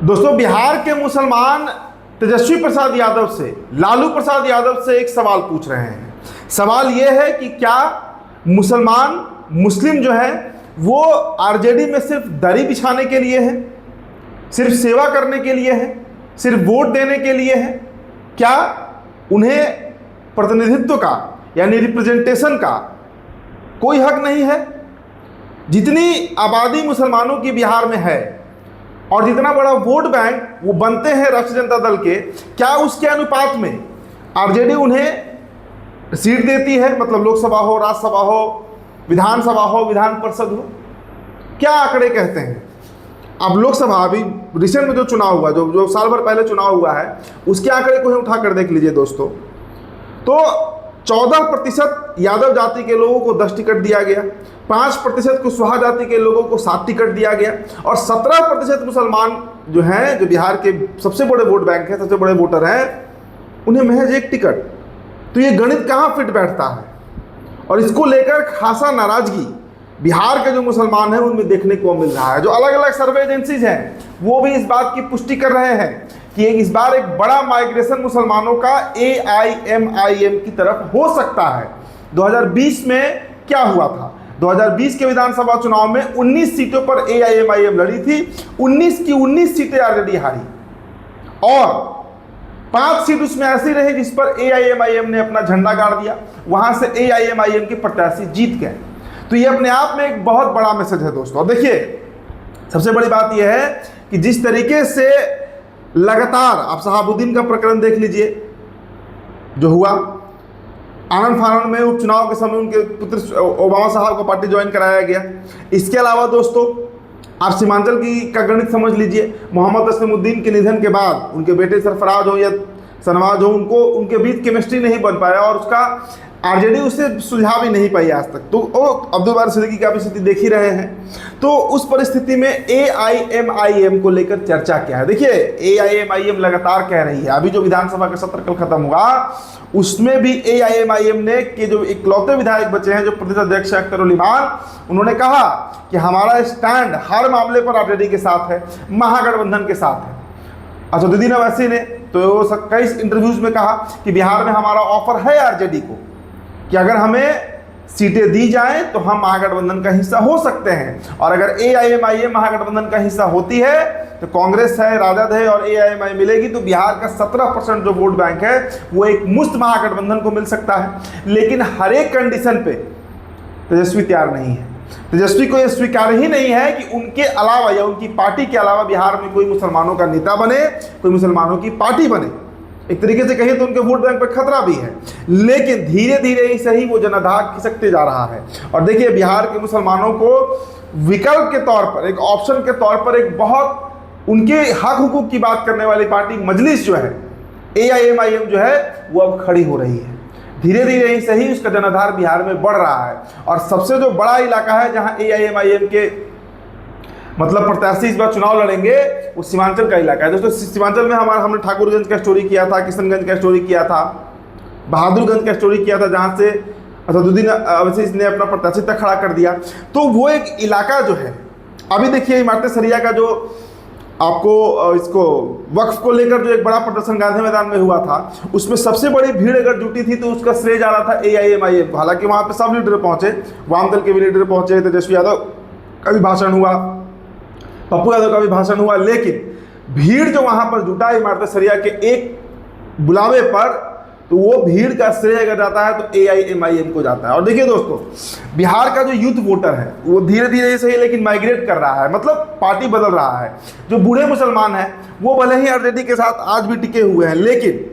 दोस्तों, बिहार के मुसलमान तेजस्वी प्रसाद यादव से, लालू प्रसाद यादव से एक सवाल पूछ रहे हैं। सवाल यह है कि क्या मुस्लिम जो है वो आरजेडी में सिर्फ दरी बिछाने के लिए है, सिर्फ सेवा करने के लिए है, सिर्फ वोट देने के लिए है? क्या उन्हें प्रतिनिधित्व का यानी रिप्रेजेंटेशन का कोई हक नहीं है? जितनी आबादी मुसलमानों की बिहार में है और जितना बड़ा वोट बैंक वो बनते हैं राष्ट्रीय जनता दल के, क्या उसके अनुपात में आरजेडी उन्हें सीट देती है? मतलब लोकसभा हो, राज्यसभा हो, विधानसभा हो, विधान परिषद हो, क्या आंकड़े कहते हैं? अब लोकसभा अभी रिसेंट में जो चुनाव हुआ, जो साल भर पहले चुनाव हुआ है, उसके आंकड़े को ही उठाकर देख लीजिए दोस्तों, तो 14% यादव जाति के लोगों को 10 टिकट दिया गया, 5% कुशवाहा जाति के लोगों को 7 टिकट दिया गया और 17% मुसलमान जो हैं, जो बिहार के सबसे बड़े वोट बैंक हैं, सबसे बड़े वोटर हैं, उन्हें महज 1 टिकट। तो ये गणित कहाँ फिट बैठता है? और इसको लेकर खासा नाराजगी बिहार के जो मुसलमान हैं उनमें देखने को मिल रहा है। जो अलग अलग सर्वे एजेंसीज हैं वो भी इस बात की पुष्टि कर रहे हैं कि इस बार एक बड़ा माइग्रेशन मुसलमानों का AIMIM की तरफ हो सकता है। 2020 में क्या हुआ था? 2020 के विधानसभा चुनाव में 19 सीटों पर AIMIM लड़ी थी, 19 की 19 सीटें आरजेडी हारी और 5 सीट उसमें ऐसी रही जिस पर AIMIM ने अपना झंडा गाड़ दिया, वहां से AIMIM के प्रत्याशी जीत गए। तो ये अपने आप में एक बहुत बड़ा मैसेज है दोस्तों। और देखिए, सबसे बड़ी बात यह है कि जिस तरीके से लगातार आप शहाबुद्दीन का प्रकरण देख लीजिए जो हुआ, आनंद फानंद में उपचुनाव के समय उनके पुत्र ओबामा साहब को पार्टी ज्वाइन कराया गया। इसके अलावा दोस्तों, आप सीमांचल का गणित समझ लीजिए, मोहम्मद तस्लीमुद्दीन के निधन के बाद उनके बेटे सरफराज हो या शहनवाज हो, उनके बीच केमिस्ट्री नहीं बन पाया और उसका आरजेडी उसे सुलझा भी नहीं पाई आज तक। तो अब्दुल बारी सिद्दीकी की आप स्थिति देख ही रहे हैं। तो उस परिस्थिति में AIMIM को लेकर चर्चा क्या है? देखिए, AIMIM लगातार कह रही है, अभी जो विधानसभा का सत्र कल खत्म हुआ उसमें भी AIMIM ने के जो इकलौते विधायक बचे हैं, जो प्रदेश अध्यक्ष अख्तर उल इमान, उन्होंने कहा कि हमारा स्टैंड हर मामले पर आरजेडी के साथ है, महागठबंधन के साथ है। असदुद्दीन अवैसी ने तो कई इंटरव्यूज में कहा कि बिहार में हमारा ऑफर है आरजेडी को कि अगर हमें सीटें दी जाएं तो हम महागठबंधन का हिस्सा हो सकते हैं, और अगर AIMIM महागठबंधन का हिस्सा होती है तो कांग्रेस है, राजद है और AIMIM मिलेगी तो बिहार का 17% जो वोट बैंक है वो एक मुक्त महागठबंधन को मिल सकता है। लेकिन हर एक कंडीशन पे तेजस्वी तैयार नहीं है। तेजस्वी को यह स्वीकार ही नहीं है कि उनके अलावा या उनकी पार्टी के अलावा बिहार में कोई मुसलमानों का नेता बने, कोई मुसलमानों की पार्टी बने। एक तरीके से कहिए तो उनके वोट बैंक पर खतरा भी है, लेकिन धीरे धीरे ही सही वो जनाधार खिसकते जा रहा है। और देखिए, बिहार के मुसलमानों को विकल्प के तौर पर, एक ऑप्शन के तौर पर, एक बहुत उनके हक हुकूक की बात करने वाली पार्टी मजलिस जो है, AIMIM जो है, वो अब खड़ी हो रही है। धीरे धीरे ही सही उसका जनाधार बिहार में बढ़ रहा है। और सबसे जो बड़ा इलाका है जहां AIMIM के मतलब प्रत्याशी इस बार चुनाव लड़ेंगे वो सीमांचल का इलाका है दोस्तों। सीमांचल में हमने ठाकुरगंज का स्टोरी किया था, किशनगंज का स्टोरी किया था, बहादुरगंज का स्टोरी किया था, जहां से असदुद्दीन अवैसी ने अपना प्रत्याशी तक खड़ा कर दिया। तो वो एक इलाका जो है, अभी देखिए इमारत शरिया का जो आपको इसको वक्फ को लेकर जो एक बड़ा प्रदर्शन गांधी मैदान में हुआ था, उसमें सबसे बड़ी भीड़ अगर जुटी थी तो उसका श्रेय जा रहा था AIMIM को। हालांकि वहां पे सब लीडर पहुंचे, वाम दल के भी लीडर पहुंचे, तेजस्वी यादव का भी भाषण हुआ, पप्पू यादव का भी भाषण हुआ, लेकिन भीड़ जो वहां पर जुटा इमारत शरिया के एक बुलावे पर, तो वो भीड़ का श्रेय अगर जाता है तो AIMIM को जाता है। और देखिए दोस्तों, बिहार का जो यूथ वोटर है वो धीरे धीरे सही लेकिन माइग्रेट कर रहा है, मतलब पार्टी बदल रहा है। जो बूढ़े मुसलमान हैं वो भले ही आरजेडी के साथ आज भी टिके हुए हैं, लेकिन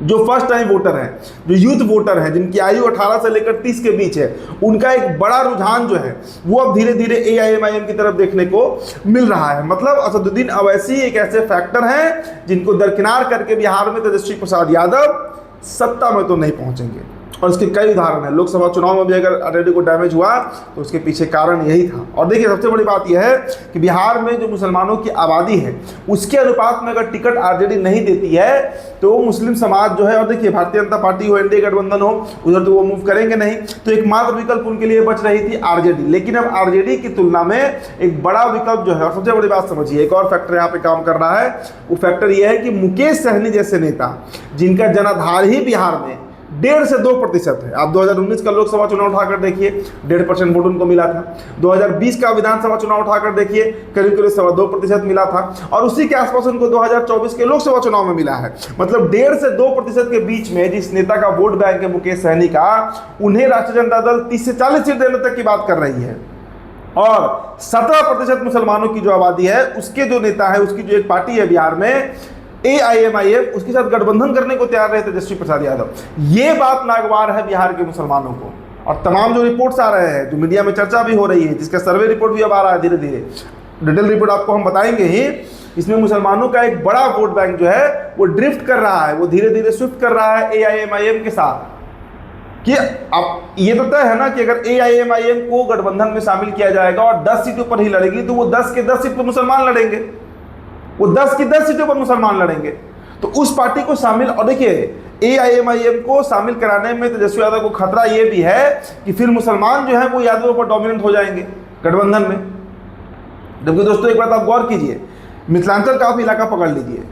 जो फर्स्ट टाइम वोटर हैं, जो यूथ वोटर हैं, जिनकी आयु 18 से लेकर 30 के बीच है, उनका एक बड़ा रुझान जो है वो अब धीरे धीरे AIMIM की तरफ देखने को मिल रहा है। मतलब असदुद्दीन अवैसी एक ऐसे फैक्टर हैं जिनको दरकिनार करके बिहार में तेजस्वी प्रसाद यादव सत्ता में तो नहीं पहुंचेंगे। और इसके कई उदाहरण हैं। लोकसभा चुनाव में भी अगर आरजेडी को डैमेज हुआ तो उसके पीछे कारण यही था। और देखिए सबसे बड़ी बात यह है कि बिहार में जो मुसलमानों की आबादी है उसके अनुपात में अगर टिकट आरजेडी नहीं देती है तो मुस्लिम समाज जो है, और देखिए भारतीय जनता पार्टी हो, एनडीए गठबंधन हो, उधर तो वो मूव करेंगे नहीं, तो एकमात्र विकल्प उनके लिए बच रही थी आरजेडी। लेकिन अब आरजेडी की तुलना में एक बड़ा विकल्प जो है, और सबसे बड़ी बात समझिए, एक और फैक्टर यहाँ पे काम कर रहा है, वो फैक्टर ये है कि मुकेश सहनी जैसे नेता जिनका जनाधार ही बिहार में 1.5 से 2% है। आप 2019 का लोकसभा चुनाव उठाकर देखिए 1.5% वोट उनको मिला था। 2020 का विधानसभा चुनाव उठाकर देखिए करीब 2.25% मिला था, और उसी के आसपास उनको 2024 के लोकसभा चुनाव में मिला है। मतलब 1.5 से 2% के बीच में जिस नेता का वोट बैंक है मुकेश सहनी का, उन्हें राष्ट्रीय जनता दल 30 से 40 सीट देने तक की बात कर रही है। और 17% मुसलमानों की जो आबादी है उसके जो नेता है, उसकी जो एक पार्टी है बिहार में AIMIM, उसके साथ गठबंधन करने को तैयार रहे तेजस्वी प्रसाद यादव। ये बात नागवार है बिहार के मुसलमानों को। और तमाम जो रिपोर्ट्स आ रहे हैं, जो मीडिया में चर्चा भी हो रही है, जिसका सर्वे रिपोर्ट भी अब आ रहा है धीरे धीरे, डिटेल रिपोर्ट आपको हम बताएंगे ही, इसमें मुसलमानों का एक बड़ा वोट बैंक जो है वो ड्रिफ्ट कर रहा है, वो धीरे धीरे शिफ्ट कर रहा है AIMIM के साथ। कि अब ये तो तय है ना कि अगर AIMIM को गठबंधन में शामिल किया जाएगा और 10 सीटों पर ही लड़ेगी तो वो 10 के 10 सीट पर मुसलमान लड़ेंगे, वो 10 की 10 सीटों पर मुसलमान लड़ेंगे। तो उस पार्टी को शामिल, और देखिए AIMIM को शामिल कराने में तेजस्वी यादव को खतरा ये भी है कि फिर मुसलमान जो है वो यादवों पर डोमिनेंट हो जाएंगे गठबंधन में। जबकि दोस्तों एक बात आप गौर कीजिए, मिथिलांचल का आप इलाका पकड़ लीजिए,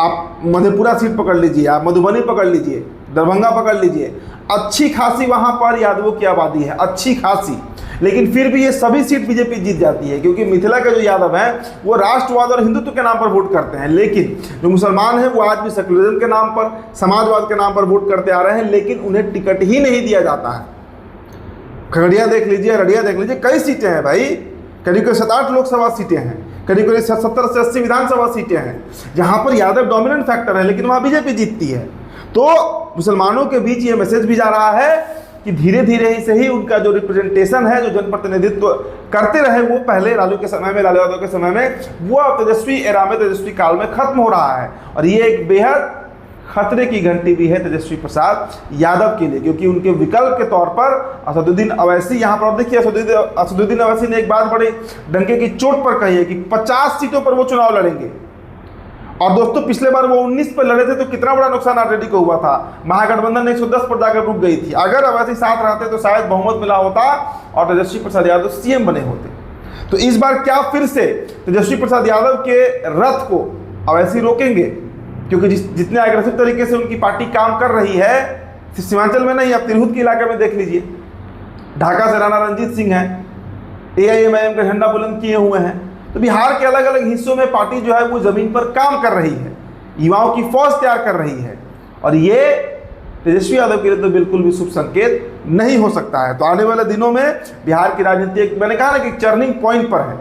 आप मधेपुरा सीट पकड़ लीजिए, आप मधुबनी पकड़ लीजिए, दरभंगा पकड़ लीजिए, अच्छी खासी वहाँ पर यादवों की आबादी है, अच्छी खासी। लेकिन फिर भी ये सभी सीट बीजेपी जीत जाती है, क्योंकि मिथिला के जो यादव हैं वो राष्ट्रवाद और हिंदुत्व के नाम पर वोट करते हैं। लेकिन जो मुसलमान हैं वो आज भी सेकुलरिज्म के नाम पर, समाजवाद के नाम पर वोट करते आ रहे हैं, लेकिन उन्हें टिकट ही नहीं दिया जाता है। खगड़िया देख लीजिए, रडिया देख लीजिए, कई सीटें हैं भाई, करीब 7-8 लोकसभा सीटें हैं, करीब 70 से 80 विधानसभा सीटें हैं जहाँ पर यादव डोमिनेंट फैक्टर है, लेकिन वहाँ बीजेपी जीतती है। तो मुसलमानों के बीच ये मैसेज भी जा रहा है कि धीरे धीरे ही सही उनका जो रिप्रेजेंटेशन है, जो जनप्रतिनिधित्व करते रहे वो पहले लालू के समय में, लालू यादव के समय में, वो अब तेजस्वी एरा में, तेजस्वी काल में खत्म हो रहा है। और ये एक बेहद खतरे की घंटी भी है तेजस्वी प्रसाद यादव के लिए, क्योंकि उनके विकल्प के तौर पर असदुद्दीन अवैसी यहाँ पर, देखिए असदुद्दीन अवैसी ने एक बात बड़ी डंके की चोट पर कही है कि 50 सीटों पर वो चुनाव लड़ेंगे। और दोस्तों पिछले बार वो 19 पर लड़े थे तो कितना बड़ा नुकसान आरजेडी को हुआ था, महागठबंधन 110 पर जाकर रुक गई थी। अगर अवैसी साथ रहते तो शायद बहुमत मिला होता और तेजस्वी प्रसाद यादव CM बने होते। तो इस बार क्या फिर से तेजस्वी प्रसाद यादव के रथ को अवैसी रोकेंगे? क्योंकि जितने अग्रेसिव तरीके से उनकी पार्टी काम कर रही है, सीमांचल में नहीं, आप तिरहुत के इलाके में देख लीजिए, ढाका से राणा रंजीत सिंह है, AIMIM का झंडा बुलंद किए हुए हैं। तो बिहार के अलग अलग हिस्सों में पार्टी जो है वो जमीन पर काम कर रही है, युवाओं की फौज तैयार कर रही है, और ये तेजस्वी यादव के लिए तो बिल्कुल भी शुभ संकेत नहीं हो सकता है। तो आने वाले दिनों में बिहार की राजनीति एक, मैंने कहा ना कि टर्निंग पॉइंट पर है,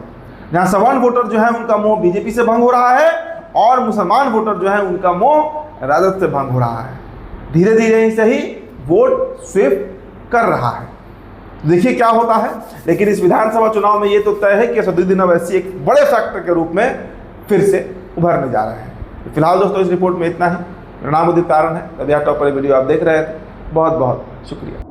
जहां सवर्ण वोटर जो है उनका मोह बीजेपी से भंग हो रहा है और मुसलमान वोटर जो है उनका मोह राजद से भंग हो रहा है। धीरे धीरे ही सही वोट स्विफ्ट कर रहा है, देखिए क्या होता है। लेकिन इस विधानसभा चुनाव में ये तो तय है कि असदुद्दीन अवैसी एक बड़े फैक्टर के रूप में फिर से उभरने जा रहे हैं। तो फिलहाल दोस्तों इस रिपोर्ट में इतना ही। प्रणाम उदित कारण है, तभी टॉप पर वीडियो आप देख रहे थे। बहुत बहुत शुक्रिया।